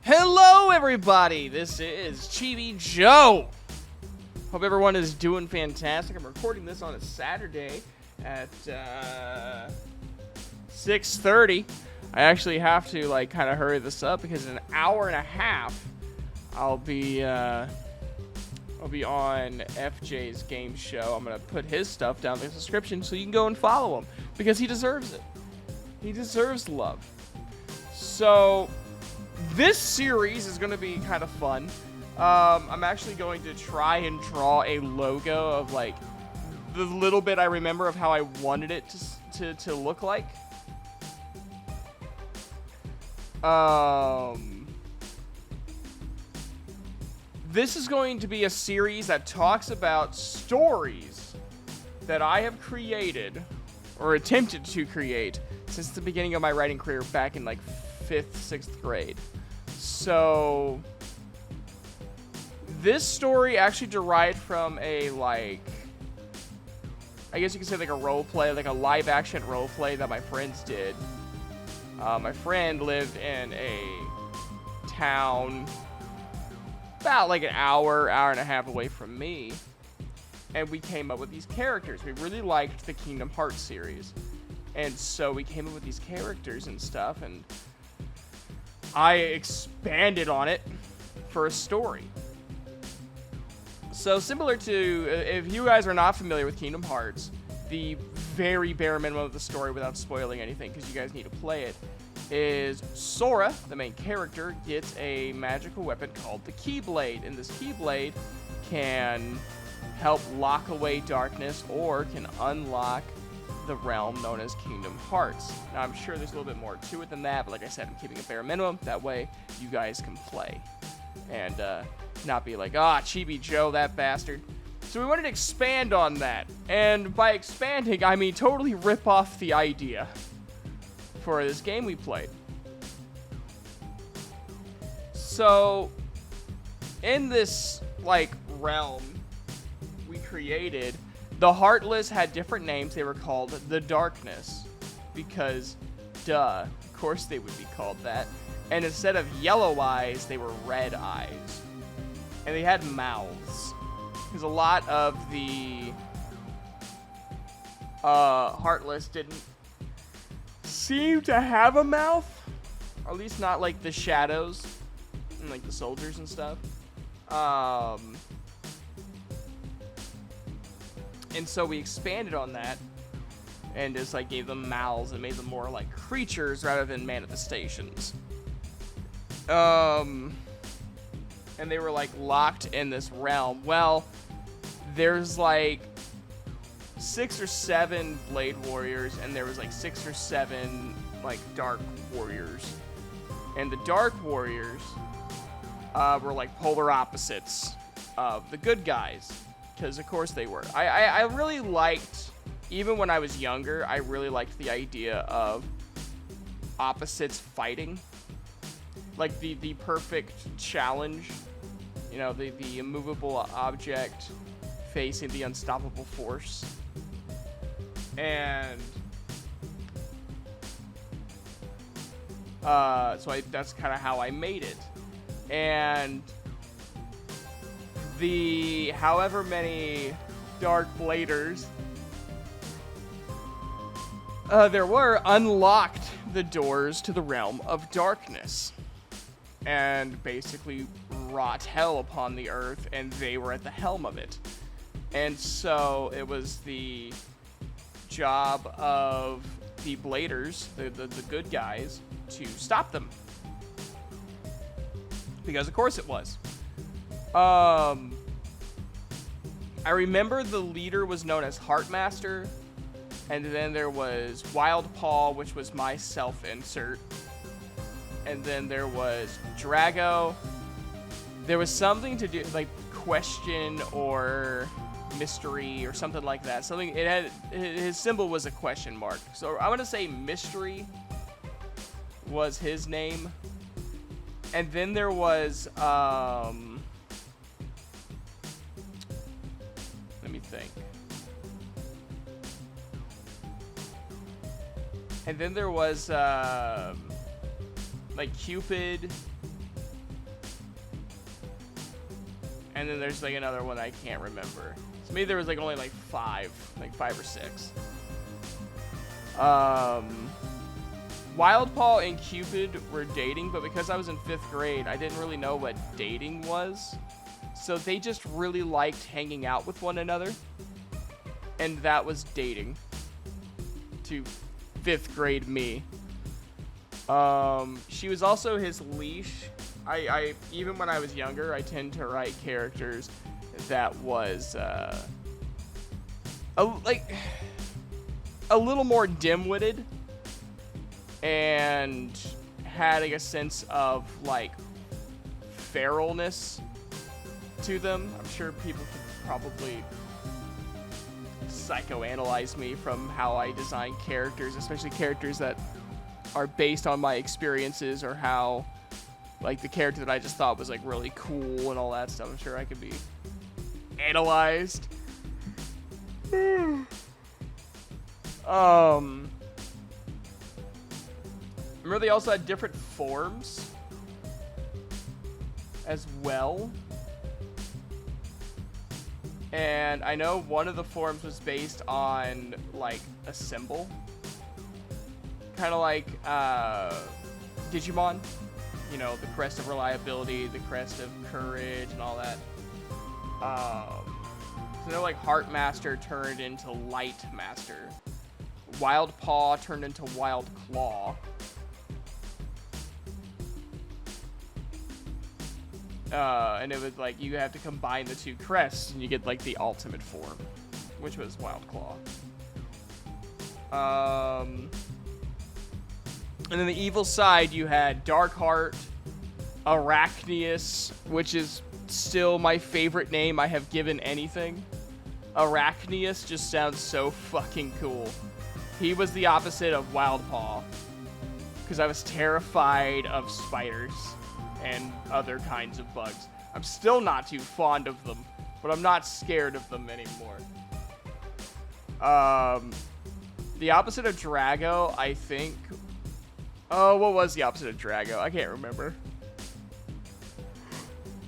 Hello, everybody. This is Chibi Joe. Hope everyone is doing fantastic. I'm recording this on a Saturday at 6:30. I actually have to kind of hurry this up because in an hour and a half I'll be on FJ's game show. I'm gonna put his stuff down in the description so you can go and follow him because he deserves it. He deserves love. So this series is going to be kind of fun. I'm actually going to try and draw a logo of the little bit I remember of how I wanted it to look like. This is going to be a series that talks about stories that I have created or attempted to create since the beginning of my writing career back in 5th, 6th grade. So this story actually derived from a I guess you could say a role play, a live action role play that my friends did. My friend lived in a town about an hour and a half away from me, and we came up with these characters. We really liked the Kingdom Hearts series, and so we came up with these characters and stuff, and I expanded on it for a story. So similar to, if you guys are not familiar with Kingdom Hearts, the very bare minimum of the story without spoiling anything, because you guys need to play it, is Sora, the main character, gets a magical weapon called the Keyblade. And this Keyblade can help lock away darkness or can unlock the realm known as Kingdom Hearts. Now, I'm sure there's a little bit more to it than that, but like I said, I'm keeping a bare minimum. That way, you guys can play and not be like, Chibi Joe, that bastard. So we wanted to expand on that. And by expanding, I mean totally rip off the idea for this game we played. So, in this, realm we created, the Heartless had different names. They were called the Darkness because, duh, of course they would be called that. And instead of yellow eyes, they were red eyes. And they had mouths. Because a lot of the Heartless didn't seem to have a mouth. Or at least not like the shadows and the soldiers and stuff. And so we expanded on that and just gave them mouths and made them more like creatures rather than manifestations. And they were locked in this realm. Well, there's 6 or 7 Blade Warriors, and there was 6 or 7 Dark Warriors. And the Dark Warriors were polar opposites of the good guys. Because, of course, they were. I really liked, even when I was younger, I really liked the idea of opposites fighting. The perfect challenge. You know, the immovable object facing the unstoppable force. And so that's kind of how I made it. And the however many Dark Bladers there were unlocked the doors to the realm of darkness and basically wrought hell upon the earth, and they were at the helm of it. And so it was the job of the Bladers, the good guys, to stop them. Because of course it was. I remember the leader was known as Heartmaster, and then there was Wild Paw, which was my self-insert, and then there was Drago. There was something to do, question or mystery or something like that. Something, it had, his symbol was a question mark. So I'm gonna say Mystery was his name. And then there was, let me think. And then there was, Cupid And then there's like another one I can't remember. So maybe there was like only like five or six. Wildpaw and Cupid were dating, but because I was in 5th grade, I didn't really know what dating was. So they just really liked hanging out with one another. And that was dating to 5th grade me. She was also his leash. I even when I was younger, I tend to write characters that was a little more dim-witted and had like a sense of like feralness to them. I'm sure people could probably psychoanalyze me from how I design characters, especially characters that are based on my experiences, or how like the character that I just thought was like really cool and all that stuff. I'm sure I could be analyzed. Remember they also had different forms as well. And I know one of the forms was based on like a symbol. Kind of like Digimon. You know, the crest of reliability, the crest of courage, and all that. So they're like Heart Master turned into Light Master. Wild Paw turned into Wild Claw. And it was like you have to combine the two crests and you get like the ultimate form, which was Wild Claw. And then the evil side, you had Darkheart, Arachnius, which is still my favorite name I have given anything. Arachnius just sounds so fucking cool. He was the opposite of Wildpaw, because I was terrified of spiders and other kinds of bugs. I'm still not too fond of them, but I'm not scared of them anymore. The opposite of Drago, I think... Oh, what was the opposite of Drago? I can't remember.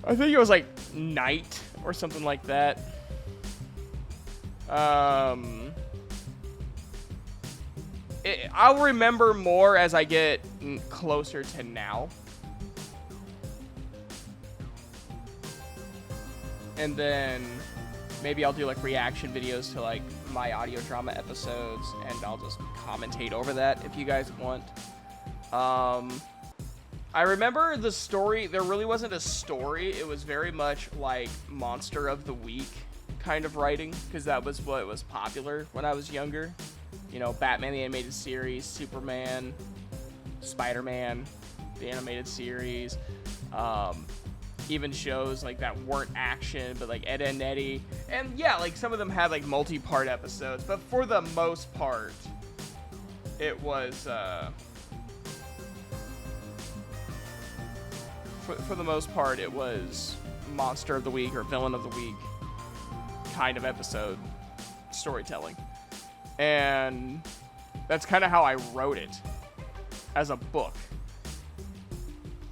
I think it was like Knight or something like that. I'll remember more as I get closer to now. And then maybe I'll do like reaction videos to like my audio drama episodes, and I'll just commentate over that if you guys want. I remember the story. There really wasn't a story. It was very much like Monster of the Week kind of writing, because that was what was popular when I was younger. You know, Batman the Animated Series, Superman, Spider-Man, the animated series, even shows like that weren't action, but like Ed, Edd n Eddy. And yeah, like some of them had like multi-part episodes, but for the most part, it was, for the most part, it was Monster of the Week or Villain of the Week kind of episode storytelling. And that's kind of how I wrote it as a book.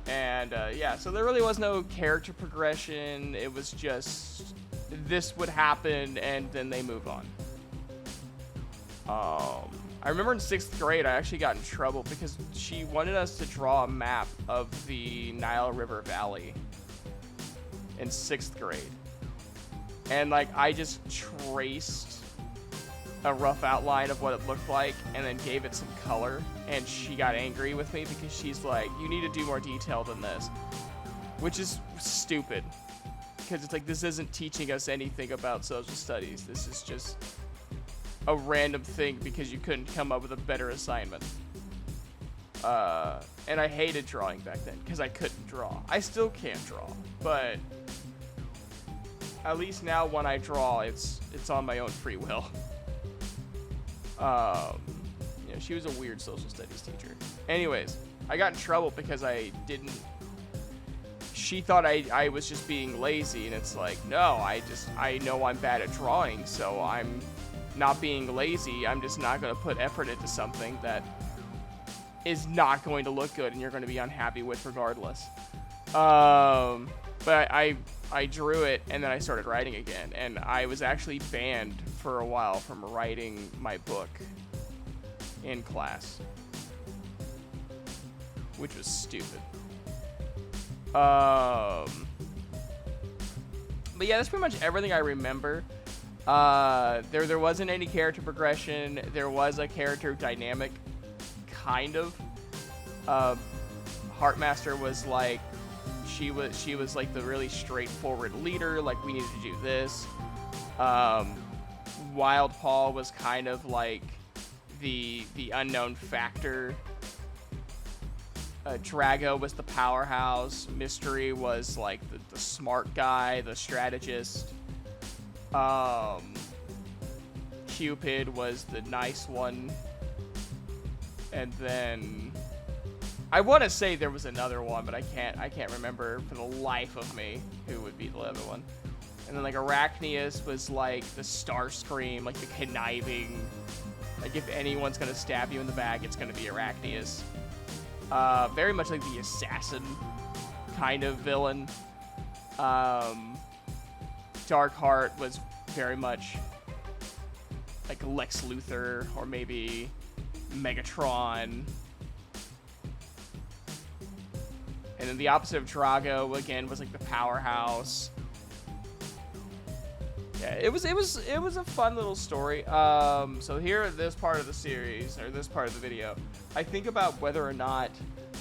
And yeah, so there really was no character progression. It was just this would happen and then they move on. I remember in 6th grade, I actually got in trouble because she wanted us to draw a map of the Nile River Valley in 6th grade. And like, I just traced a rough outline of what it looked like and then gave it some color, and she got angry with me because she's like, you need to do more detail than this, which is stupid because it's like, this isn't teaching us anything about social studies. This is just a random thing because you couldn't come up with a better assignment. And I hated drawing back then because I couldn't draw. I still can't draw, but at least now when I draw, it's on my own free will. You know, she was a weird social studies teacher. Anyways, I got in trouble because she thought I was just being lazy, and it's like, no, I know I'm bad at drawing, so I'm not being lazy. I'm just not going to put effort into something that is not going to look good and you're going to be unhappy with regardless. But I I drew it, and then I started writing again. And I was actually banned for a while from writing my book in class, which was stupid. But yeah, that's pretty much everything I remember. There wasn't any character progression. There was a character dynamic, kind of. Heartmaster was like, she was like the really straightforward leader, like we needed to do this. Wild Paw was kind of like the unknown factor. Drago was the powerhouse. Mystery was like the smart guy, the strategist. Cupid was the nice one. And then I want to say there was another one, but I can't remember for the life of me who would be the other one. And then like Arachnius was like the Starscream, like the conniving, like if anyone's gonna stab you in the back, it's gonna be Arachnius. Very much like the assassin kind of villain. Darkheart was very much like Lex Luthor, or maybe Megatron. And then the opposite of Drago, again, was like the powerhouse. Yeah, it was a fun little story. So here at this part of the series, or this part of the video, I think about whether or not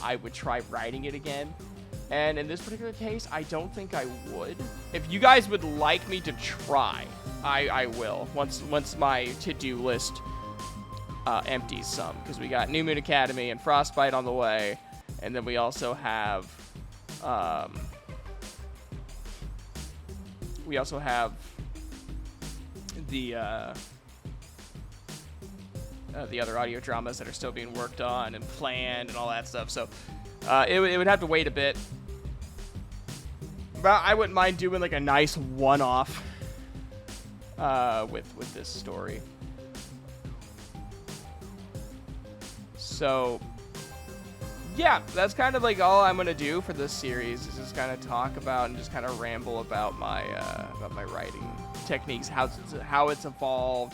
I would try writing it again. And in this particular case, I don't think I would. If you guys would like me to try, I will. Once my to-do list empties some, because we got New Moon Academy and Frostbite on the way, and then we also have the other audio dramas that are still being worked on and planned and all that stuff. So it would have to wait a bit. But I wouldn't mind doing like a nice one-off with this story. So yeah, that's kind of like all I'm gonna do for this series, is just kind of talk about and just kind of ramble about my writing techniques, how it's evolved,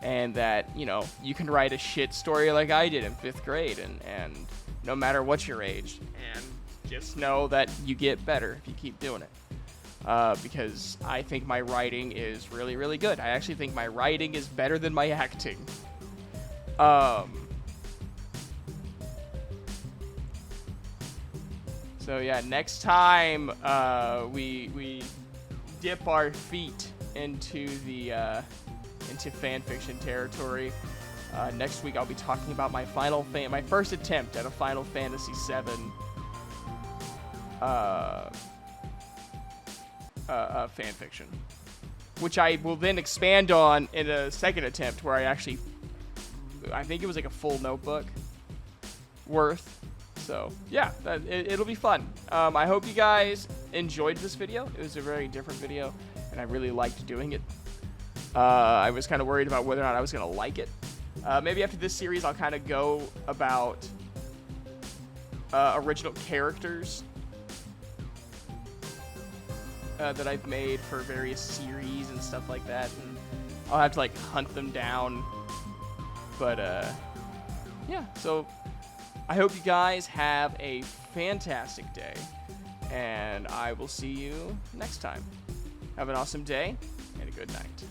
and that, you know, you can write a shit story like I did in 5th grade, and no matter what your age, and just know that you get better if you keep doing it. Because I think my writing is really, really good. I actually think my writing is better than my acting. So yeah, next time we dip our feet into the into fanfiction territory. Next week I'll be talking about my first attempt at a Final Fantasy VII fanfiction, which I will then expand on in a second attempt, where I think it was like a full notebook worth. So yeah, it'll be fun. I hope you guys enjoyed this video. It was a very different video, and I really liked doing it. I was kind of worried about whether or not I was going to like it. Maybe after this series, I'll kind of go about original characters that I've made for various series and stuff like that, and I'll have to like hunt them down. But yeah, so I hope you guys have a fantastic day, and I will see you next time. Have an awesome day and a good night.